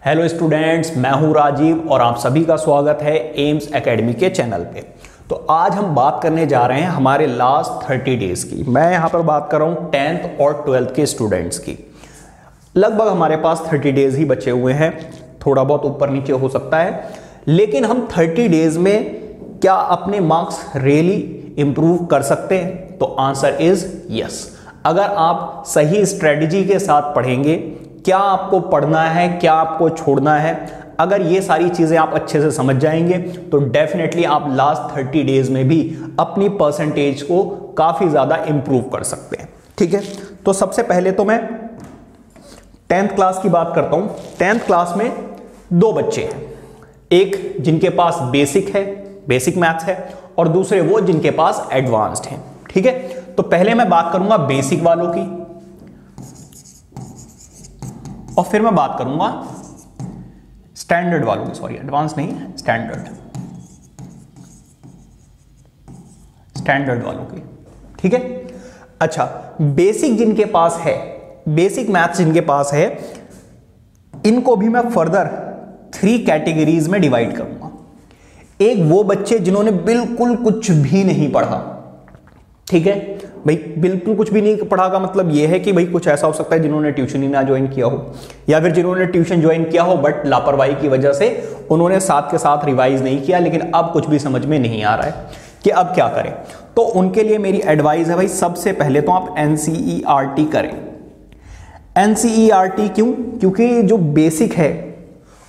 Hello students, मैं हूं राजीव और आप सभी का स्वागत है एम्स एकेडमी के चैनल पे। तो आज हम बात करने जा रहे हैं हमारे लास्ट 30 डेज की। मैं यहां पर बात कर रहा हूं 10th और 12th के स्टूडेंट्स की। लगभग हमारे पास 30 डेज ही बचे हुए हैं, थोड़ा बहुत ऊपर नीचे हो सकता है, लेकिन हम 30 डेज में क्या अपने मार्क्स रियली इंप्रूव कर सकते हैं? तो आंसर इज यस। अगर आप सही स्ट्रेटजी के साथ पढ़ेंगे, क्या आपको पढ़ना है, क्या आपको छोड़ना है, अगर ये सारी चीजें आप अच्छे से समझ जाएंगे तो डेफिनेटली आप लास्ट 30 डेज में भी अपनी परसेंटेज को काफी ज्यादा इंप्रूव कर सकते हैं। ठीक है, तो सबसे पहले तो मैं 10th क्लास की बात करता हूं। 10th क्लास में दो बच्चे हैं, एक जिनके पास बेसिक है, बेसिक मैथ्स है, और दूसरे वो जिनके पास एडवांस्ड है। ठीक है, तो पहले मैं बात करूंगा बेसिक वालों की और फिर मैं बात करूंगा स्टैंडर्ड वालों की। सॉरी, एडवांस नहीं, स्टैंडर्ड वालों की। ठीक है, अच्छा, बेसिक जिनके पास है, बेसिक मैथ्स जिनके पास है, इनको भी मैं फर्दर 3 कैटेगरीज में डिवाइड करूंगा। एक वो बच्चे जिन्होंने बिल्कुल कुछ भी नहीं पढ़ा। ठीक है भाई, बिल्कुल कुछ भी नहीं पढ़ा का मतलब यह है कि भाई कुछ ऐसा हो सकता है जिन्होंने ट्यूशन ही ना ज्वाइन किया हो, या फिर जिन्होंने ट्यूशन ज्वाइन किया हो बट लापरवाही की वजह से उन्होंने साथ के साथ रिवाइज नहीं किया, लेकिन अब कुछ भी समझ में नहीं आ रहा है कि अब क्या करें। तो उनके लिए मेरी एडवाइस है भाई, सबसे पहले तो आप NCERT करें। NCERT क्यों? क्योंकि जो बेसिक है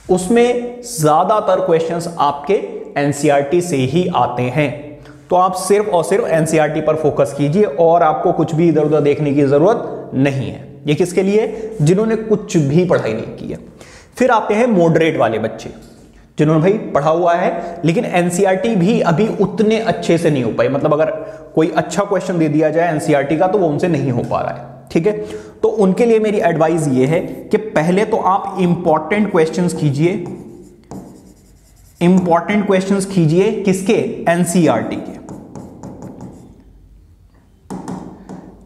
उसमें ज्यादातर क्वेश्चंस आपके NCERT से ही आते हैं। तो आप सिर्फ और सिर्फ NCERT पर फोकस कीजिए और आपको कुछ भी इधर उधर देखने की जरूरत नहीं है। ये किसके लिए? जिन्होंने कुछ भी पढ़ाई नहीं की है। फिर आते हैं मॉडरेट वाले बच्चे, जिन्होंने भाई पढ़ा हुआ है लेकिन NCERT भी अभी उतने अच्छे से नहीं हो पाए। मतलब अगर कोई अच्छा क्वेश्चन दे दिया जाए NCERT का तो वो उनसे नहीं हो पा रहा है। ठीक है, तो उनके लिए मेरी एडवाइस ये है कि पहले तो आप इंपॉर्टेंट क्वेश्चंस कीजिए। इंपॉर्टेंट क्वेश्चंस कीजिए किसके? NCERT के।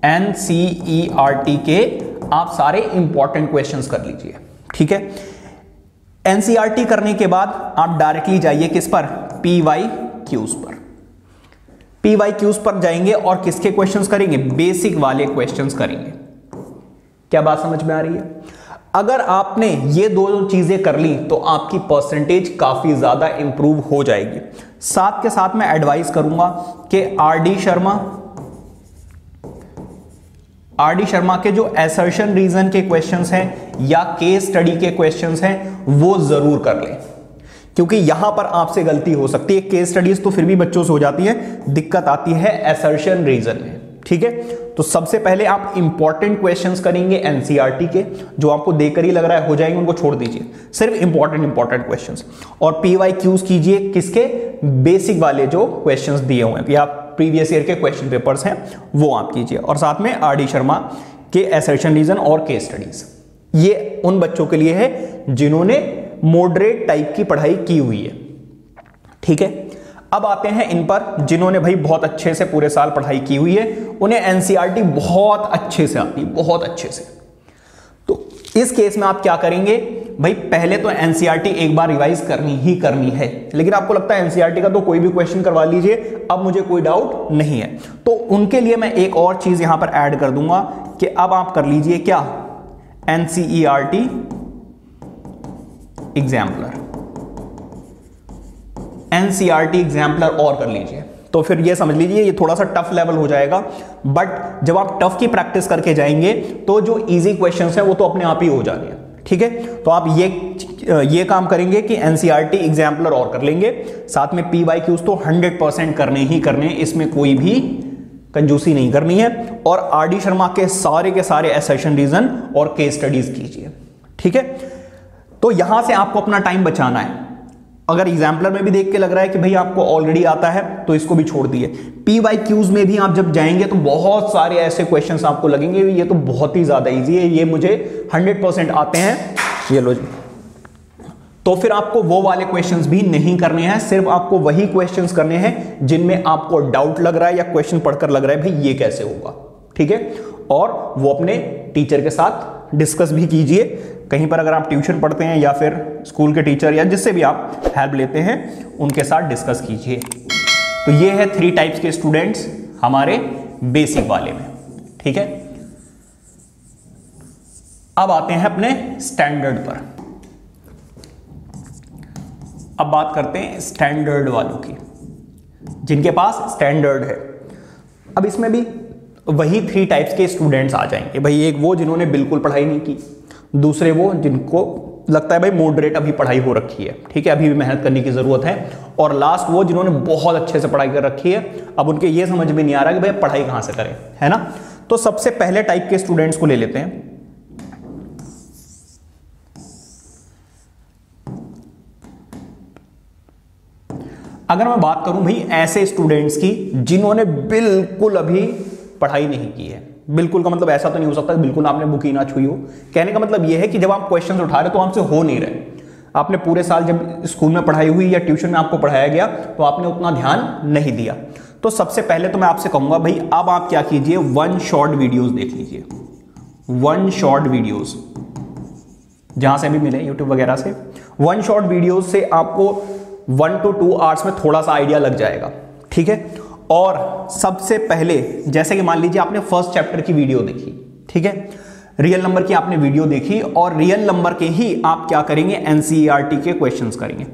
NCERT के आप सारे इंपॉर्टेंट क्वेश्चंस कर लीजिए। ठीक है, NCERT करने के बाद आप डायरेक्टली जाइए किस पर? PYQs पर। PYQs पर जाएंगे और किसके क्वेश्चंस करेंगे? बेसिक वाले क्वेश्चंस करेंगे। क्या बात समझ में आ रही है? अगर आपने ये दो चीजें कर ली तो आपकी परसेंटेज काफी ज्यादा इंप्रूव हो जाएगी। साथ के साथ मैं एडवाइस करूंगा कि RD शर्मा के जो असर्शन रीजन के क्वेश्चंस हैं या केस स्टडी के क्वेश्चंस हैं वो जरूर कर लें, क्योंकि यहां पर आपसे गलती हो सकती है। केस स्टडीज तो फिर भी बच्चों से हो जाती है, दिक्कत आती है असर्शन रीजन में। ठीक है, तो सबसे पहले आप इंपॉर्टेंट क्वेश्चंस करेंगे NCERT के, जो आपको देकर ही लग रहा है हो जाएंगे उनको छोड़ दीजिए, सिर्फ इंपॉर्टेंट क्वेश्चंस। और PYQs कीजिए किसके? बेसिक वाले जो क्वेश्चंस दिए हुए हैं या प्रीवियस ईयर के क्वेश्चन पेपर्स हैं वो आप कीजिए, और साथ में RD शर्मा के असर्शन रीजन और केस स्टडीज। ये उन बच्चों के लिए है जिन्होंने मॉडरेट टाइप की पढ़ाई की हुई है। ठीक है, अब आते हैं इन पर जिन्होंने भाई बहुत अच्छे से पूरे साल पढ़ाई की हुई है, उन्हें NCERT बहुत अच्छे से आती है, बहुत अच्छे से। तो इस केस में आप क्या करेंगे भाई? पहले तो NCERT एक बार रिवाइज करनी ही करनी है, लेकिन आपको लगता है NCERT का तो कोई भी क्वेश्चन करवा लीजिए, अब मुझे कोई डाउट नहीं है, तो उनके लिए मैं एक और चीज यहां पर ऐड कर दूंगा कि अब आप कर लीजिए क्या? NCERT exemplar. NCERT एग्जाम्पलर और कर लीजिए, तो फिर ये समझ लीजिए ये थोड़ा सा टफ लेवल हो जाएगा, बट जब आप टफ की प्रैक्टिस करके जाएंगे तो जो इजी क्वेश्चंस हैं वो तो अपने आप ही हो जाने हैं। ठीक है, तो आप ये काम करेंगे कि NCERT एग्जाम्पलर और कर लेंगे, साथ में PYQs तो 100% करने ही करने, इसमें कोई भी कंजूसी नहीं करनी है, और RD शर्मा के सारे असर्शन रीजन और केस स्टडीज कीजिए। ठीक है, तो यहां से आपको अपना टाइम बचाना है। अगर एग्जाम्पलर में भी देख के लग रहा है कि भाई आपको ऑलरेडी आता है तो इसको भी छोड़ दिए। PYQs में भी आप जब जाएंगे तो बहुत सारे ऐसे क्वेश्चंस आपको लगेंगे ये तो बहुत ही ज्यादा इजी है, ये मुझे 100% आते हैं, ये लो जी। तो फिर आपको वो वाले क्वेश्चंस भी नहीं करने हैं, सिर्फ आपको वही क्वेश्चंस करने हैं जिनमें आपको डाउट लग रहा है या क्वेश्चन पढ़कर लग रहा है भाई ये कैसे होगा। ठीक है, और वो अपने टीचर के साथ डिस्कस भी कीजिए। कहीं पर अगर आप ट्यूशन पढ़ते हैं या फिर स्कूल के टीचर या जिससे भी आप हेल्प लेते हैं उनके साथ डिस्कस कीजिए। तो ये है 3 टाइप्स के स्टूडेंट्स हमारे बेसिक वाले में, ठीक है। अब आते हैं अपने स्टैंडर्ड पर। अब बात करते हैं स्टैंडर्ड वालों की, जिनके पास स्टैंडर्ड है। अब इसमें भी वही 3 टाइप्स के स्टूडेंट्स आ जाएंगे भाई। एक वो जिन्होंने बिल्कुल पढ़ाई नहीं की, दूसरे वो जिनको लगता है भाई मॉडरेट अभी पढ़ाई हो रखी है, ठीक है, अभी भी मेहनत करने की जरूरत है, और लास्ट वो जिन्होंने बहुत अच्छे से पढ़ाई कर रखी है, अब उनके ये समझ में नहीं आ रहा कि भाई पढ़ाई कहां से करें, है ना। तो सबसे पहले टाइप के स्टूडेंट्स को ले लेते हैं। अगर मैं बात करूं भाई ऐसे स्टूडेंट्स की जिन्होंने बिल्कुल अभी पढ़ाई नहीं की है, बिल्कुल का मतलब ऐसा तो नहीं हो सकता कि बिल्कुल आपने बुक ही ना छुई हो। कहने का मतलब यह है कि जब आप क्वेश्चंस उठा रहे तो आपसे हो नहीं रहे, आपने पूरे साल जब स्कूल में पढ़ाई हुई या ट्यूशन में आपको पढ़ाया गया तो आपने उतना ध्यान नहीं दिया। तो सबसे पहले तो मैं आपसे कहूंगा भाई अब आप क्या कीजिए, 1 शॉर्ट वीडियोस देख लीजिए। 1 शॉर्ट वीडियोस जहां से भी मिले यूट्यूब वगैरह से, 1 शॉर्ट वीडियोस से आपको 1 to 2 आवर्स में थोड़ा सा आइडिया लग जाएगा, ठीक है। और सबसे पहले जैसे कि मान लीजिए आपने फर्स्ट चैप्टर की वीडियो देखी, ठीक है, रियल नंबर की आपने वीडियो देखी, और रियल नंबर के ही आप क्या करेंगे, एनसीईआरटी के क्वेश्चंस करेंगे।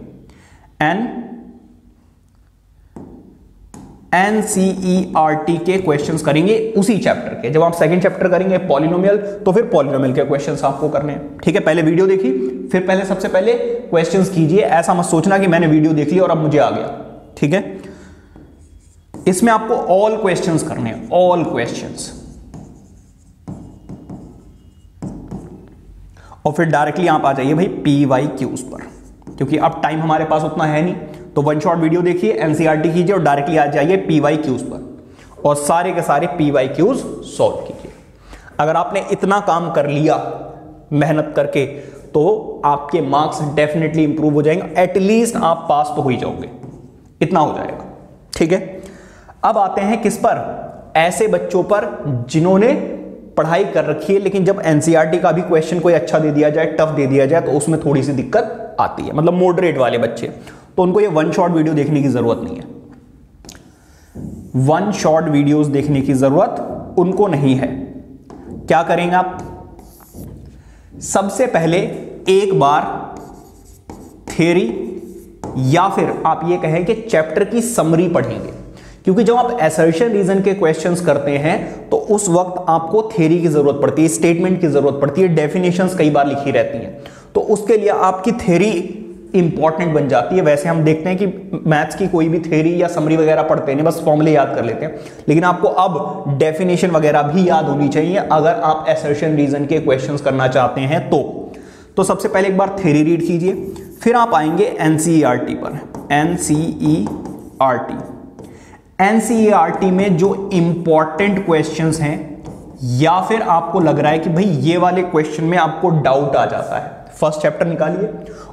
एनसीईआरटी के क्वेश्चंस करेंगे उसी चैप्टर के। जब आप सेकंड चैप्टर करेंगे पॉलिनोमियल, तो फिर पॉलिनोमियल के क्वेश्चंस आपको करने हैं, ठीक है। पहले वीडियो देखी, फिर पहले सबसे पहले क्वेश्चंस कीजिए। ऐसा मत सोचना कि मैंने वीडियो देख ली और अब मुझे आ गया, ठीक है। इसमें आपको ऑल क्वेश्चंस करने हैं, ऑल क्वेश्चंस, और फिर डायरेक्टली आप आ जाइए भाई PYQs पर, क्योंकि अब टाइम हमारे पास उतना है नहीं। तो 1 शॉर्ट वीडियो देखिए, एनसीईआरटी कीजिए और डायरेक्टली आ जाइए PYQs पर और सारे के सारे PYQs सॉल्व कीजिए। अगर आपने इतना काम कर लिया मेहनत करके तो आपके मार्क्स डेफिनेटली इंप्रूव हो जाएंगे, एटलीस्ट आप पास तो हो ही जाओगे, इतना हो जाएगा, ठीक है। अब आते हैं किस पर, ऐसे बच्चों पर जिन्होंने पढ़ाई कर रखी है लेकिन जब एनसीईआरटी का भी क्वेश्चन कोई अच्छा दे दिया जाए, टफ दे दिया जाए, तो उसमें थोड़ी सी दिक्कत आती है, मतलब मॉडरेट वाले बच्चे, तो उनको ये 1 शॉर्ट वीडियो देखने की जरूरत नहीं है। 1 शॉर्ट वीडियोस देखने की जरूरत उनको नहीं है। क्या करेंगे आप, सबसे पहले एक बार थ्योरी या फिर आप ये कहें कि चैप्टर की समरी पढ़ेंगे, क्योंकि जब आप असर्शन रीजन के क्वेश्चंस करते हैं तो उस वक्त आपको थ्योरी की जरूरत पड़ती है, स्टेटमेंट की जरूरत पड़ती है, डेफिनेशंस कई बार लिखी रहती हैं, तो उसके लिए आपकी थ्योरी इंपॉर्टेंट बन जाती है। वैसे हम देखते हैं कि मैथ्स की कोई भी थ्योरी या समरी वगैरह पढ़ते हैं बस फॉर्मूले याद कर लेते हैं, लेकिन आपको अब डेफिनेशन वगैरह भी याद होनी चाहिए अगर आप असर्शन रीजन के क्वेश्चंस करना चाहते हैं तो सबसे पहले एक बार थ्योरी रीड कीजिए, फिर आप आएंगे एनसीईआरटी पर। एनसीईआरटी में जो इंपॉर्टेंट क्वेश्चंस हैं या फिर आपको लग रहा है कि भाई ये वाले क्वेश्चन में आपको डाउट आ जाता है, फर्स्ट चैप्टर निकालिए,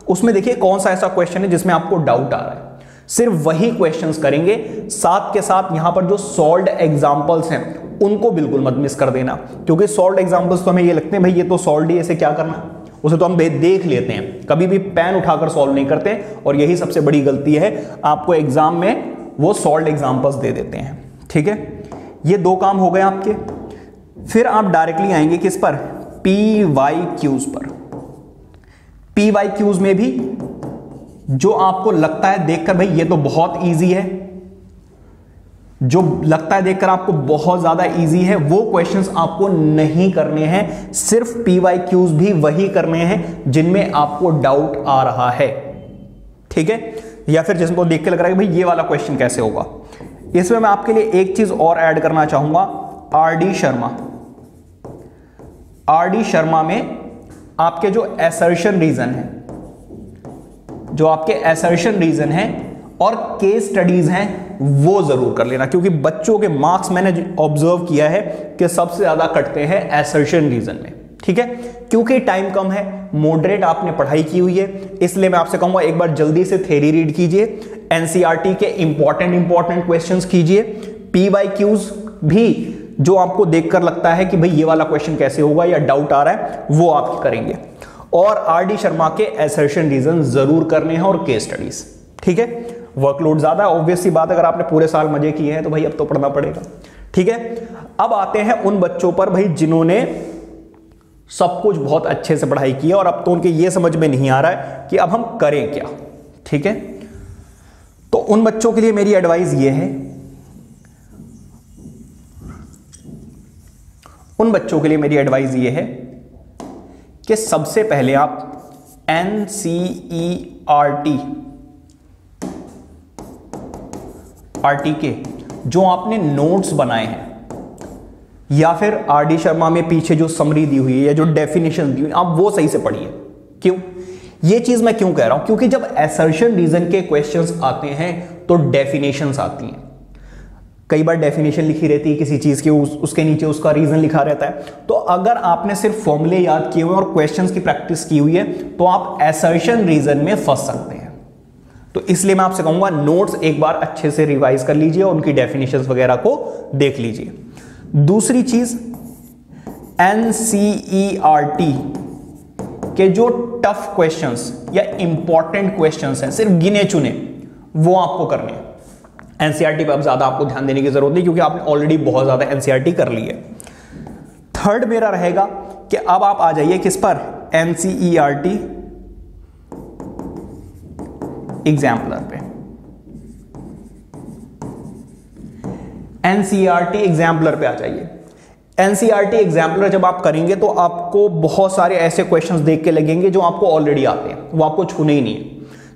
उसमें देखिए कौन सा ऐसा क्वेश्चन है जिसमें आपको डाउट आ रहा है, सिर्फ वही क्वेश्चंस करेंगे। साथ के साथ यहां पर जो सॉल्व्ड एग्जांपल्स हैं उनको बिल्कुल मत मिस कर देना, क्योंकि सॉल्व्ड एग्जांपल्स तो हमें ये लगते हैं भाई ये तो सॉल्व्ड ही, इसे क्या करना, उसे तो हम देख लेते हैं, कभी भी पेन उठाकर सॉल्व नहीं करते, और यही सबसे बड़ी गलती है, आपको एग्जाम में वो सॉल्व्ड एग्जांपल्स दे देते हैं, ठीक है। ये 2 काम हो गए आपके। फिर आप डायरेक्टली आएंगे किस पर, PYQs पर। PYQs में भी जो आपको लगता है देखकर भाई ये तो बहुत इजी है, जो लगता है देखकर आपको बहुत ज्यादा इजी है, वो क्वेश्चंस आपको नहीं करने हैं, सिर्फ PYQs भी वही करने हैं जिनमें आपको डाउट आ रहा है, ठीक है, या फिर जिसको देख के लग रहा है कि भाई ये वाला क्वेश्चन कैसे होगा। इसमें मैं आपके लिए एक चीज और ऐड करना चाहूंगा, आरडी शर्मा में आपके जो असर्शन रीजन है और केस स्टडीज हैं वो जरूर कर लेना, क्योंकि बच्चों के मार्क्स मैंने ऑब्जर्व किया है कि सबसे ज्यादा कटते हैं असर्शन रीजन में, ठीक है, क्योंकि टाइम कम है, मॉडरेट आपने पढ़ाई की हुई है, इसलिए मैं आपसे कहूंगा एक बार जल्दी से थ्योरी रीड कीजिए, एनसीईआरटी के इंपॉर्टेंट क्वेश्चंस कीजिए, PYQs भी जो आपको देखकर लगता है कि भाई ये वाला क्वेश्चन कैसे होगा या डाउट आ रहा है, वो आप करेंगे। और आरडी शर्मा के असर्शन रीजन जरूर करने हैं और केस स्टडीज। ठीक है, वर्कलोड ज्यादा है, ऑब्वियस सी बात, अगर आपने पूरे साल मजे किए हैं तो भाई अब तो पढ़ना पड़ेगा। ठीक है, अब आते हैं उन बच्चों पर भाई जिन्होंने सब कुछ बहुत अच्छे से पढ़ाई की है और अब तो उनके ये समझ में नहीं आ रहा है कि अब हम करें क्या। ठीक है, तो उन बच्चों के लिए मेरी एडवाइस ये है, उन बच्चों के लिए मेरी एडवाइस ये है कि सबसे पहले आप NCERT के जो आपने नोट्स बनाए हैं या फिर आरडी शर्मा में पीछे जो समरी दी हुई है या जो डेफिनेशन दी हुई है, आप वो सही से पढ़िए। क्यों, ये चीज मैं क्यों कह रहा हूं, क्योंकि जब असर्शन रीजन के क्वेश्चंस आते हैं तो डेफिनेशंस आती हैं। कई बार डेफिनेशन लिखी रहती है किसी चीज की, उसके नीचे उसका रीजन लिखा रहता है। तो अगर आपने सिर्फ फॉर्मूले याद किए हुए और क्वेश्चंस की प्रैक्टिस की हुई है तो आप असर्शन रीजन में फंस सकते हैं। तो इसलिए मैं आपसे कहूंगा नोट्स एक बार अच्छे से रिवाइज कर लीजिए और उनकी डेफिनेशंस वगैरह को देख लीजिए। दूसरी चीज, NCERT के जो टफ क्वेश्चंस या इंपॉर्टेंट क्वेश्चंस हैं, सिर्फ गिने चुने, वो आपको करने हैं। NCERT पे अब ज्यादा आपको ध्यान देने की जरूरत नहीं, क्योंकि आपने ऑलरेडी बहुत ज्यादा NCERT कर ली है। थर्ड मेरा रहेगा कि अब आप आ जाइए किस पर, NCERT एग्जाम्पलर पे। NCERT एग्जाम्पलर पे आ जाइए। NCERT एग्जाम्पलर जब आप करेंगे तो आपको बहुत सारे ऐसे क्वेश्चंस देख के लगेंगे जो आपको ऑलरेडी आते हैं, वो आपको छूने ही नहीं है।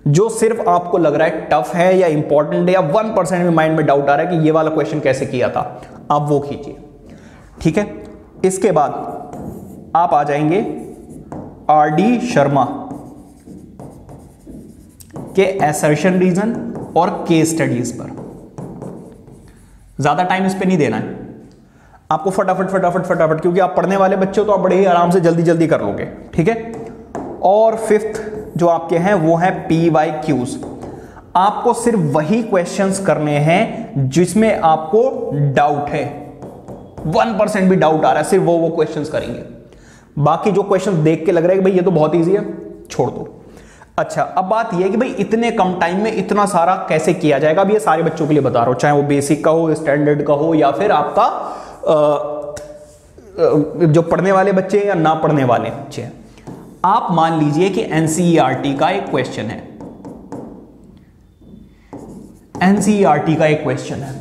जो सिर्फ आपको लग रहा है टफ है या इंपॉर्टेंट है या 1% में माइंड में डाउट आ रहा है कि ये वाला क्वेश्चन कैसे किया था, आप वो कीजिए। ठीक है, इसके बाद आप आ जाएंगे आरडी शर्मा के असर्शन रीजन और केस स्टडीज पर। ज्यादा टाइम इस पे नहीं देना है आपको, फटाफट, क्योंकि आप पढ़ने वाले बच्चे हो तो आप बड़े ही आराम से जल्दी कर लोगे। ठीक है, और फिफ्थ जो आपके हैं वो है PYQs। आपको सिर्फ वही क्वेश्चंस करने हैं जिसमें आपको डाउट है, 1% भी डाउट आ रहा है, सिर्फ वो क्वेश्चंस करेंगे। बाकी जो क्वेश्चंस देख के लग रहा है कि भाई ये तो बहुत ईजी है, छोड़ दो। अच्छा, अब बात यह है कि भाई इतने कम टाइम में इतना सारा कैसे किया जाएगा। अब ये सारे बच्चों के लिए बता रहा हूं, चाहे वो बेसिक का हो, स्टैंडर्ड का हो, या फिर आपका जो पढ़ने वाले बच्चे या ना पढ़ने वाले बच्चे हैं। आप मान लीजिए कि NCERT का एक क्वेश्चन है, NCERT का एक क्वेश्चन है।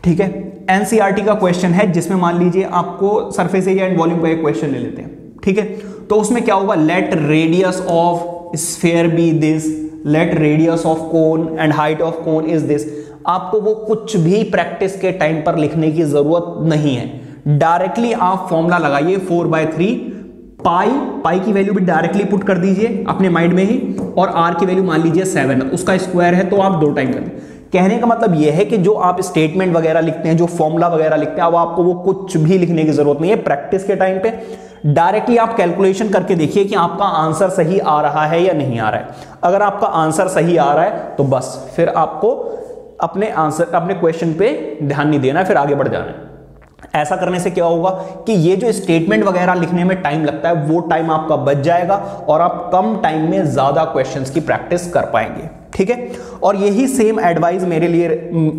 ठीक है, NCERT का क्वेश्चन है जिसमें मान लीजिए आपको सरफेस एरिया एंड वॉल्यूम का एक क्वेश्चन ले लेते हैं। ठीक है, तो उसमें क्या होगा, let radius of sphere be this, let radius of cone and height of cone is this. आपको वो कुछ भी प्रैक्टिस के टाइम पर लिखने की जरूरत नहीं है, डायरेक्टली आप फॉर्मूला लगाइए 4/3 पाई की वैल्यू भी डायरेक्टली पुट कर दीजिए अपने माइंड में ही, और आर की वैल्यू मान लीजिए 7, उसका स्क्वायर है तो आप 2 टाइम कर दें। कहने का मतलब यह है कि जो आप स्टेटमेंट वगैरह लिखते हैं, जो फॉर्मूला वगैरह लिखते हैं, अब आपको वो कुछ भी लिखने की जरूरत नहीं है। प्रैक्टिस के टाइम पे डायरेक्टली आप कैलकुलेशन करके देखिए कि आपका आंसर सही आ रहा है या नहीं आ रहा है। अगर आपका आंसर सही आ रहा है तो बस फिर आपको अपने क्वेश्चन पे ध्यान नहीं देना है, फिर आगे बढ़ जाना है। ऐसा करने से क्या होगा कि ये जो स्टेटमेंट वगैरह लिखने में टाइम लगता है वो टाइम आपका बच जाएगा और आप कम टाइम में ज्यादा क्वेश्चंस की प्रैक्टिस कर पाएंगे। ठीक है, और यही सेम एडवाइस मेरे लिए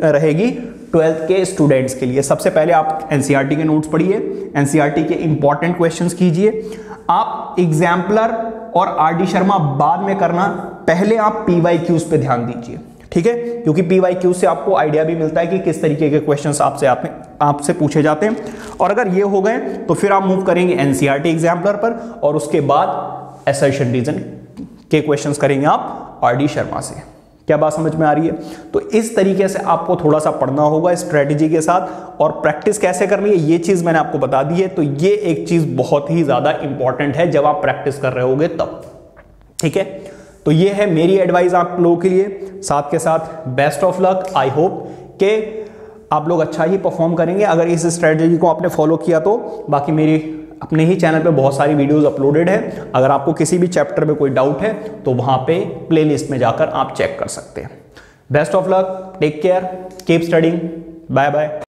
रहेगी 12th के स्टूडेंट्स के लिए। सबसे पहले आप NCERT के नोट्स पढ़िए, NCERT के इंपॉर्टेंट क्वेश्चंस कीजिए। आप एग्जाम्पलर और आरडी शर्मा बाद में करना, पहले आप PYQs पे ध्यान दीजिए। ठीक है, क्योंकि PYQ से आपको आइडिया भी मिलता है कि किस तरीके के क्वेश्चंस आपसे पूछे जाते हैं। और अगर ये हो गए तो फिर आप मूव करेंगे NCERT एग्जाम्पलर पर, और उसके बाद असर्शन रीजन के क्वेश्चंस करेंगे आप आरडी शर्मा से। क्या बात समझ में आ रही है? तो इस तरीके से आपको थोड़ा सा पढ़ना होगा स्ट्रेटेजी के साथ, और प्रैक्टिस कैसे करनी है ये चीज मैंने आपको बता दी है। तो ये एक चीज बहुत ही ज्यादा इंपॉर्टेंट है जब आप प्रैक्टिस कर रहे होगे तब। ठीक है, तो ये है मेरी एडवाइस आप लोगों के लिए। साथ के साथ best of luck. I hope कि आप लोग अच्छा ही परफॉर्म करेंगे अगर इस स्ट्रेटेजी को आपने फॉलो किया तो। बाकी मेरी अपने ही चैनल पे बहुत सारी वीडियोस अपलोडेड है, अगर आपको किसी भी चैप्टर में कोई डाउट है तो वहां पे प्लेलिस्ट में जाकर आप चेक कर सकते हैं। Best of luck, take care, keep studying, bye bye.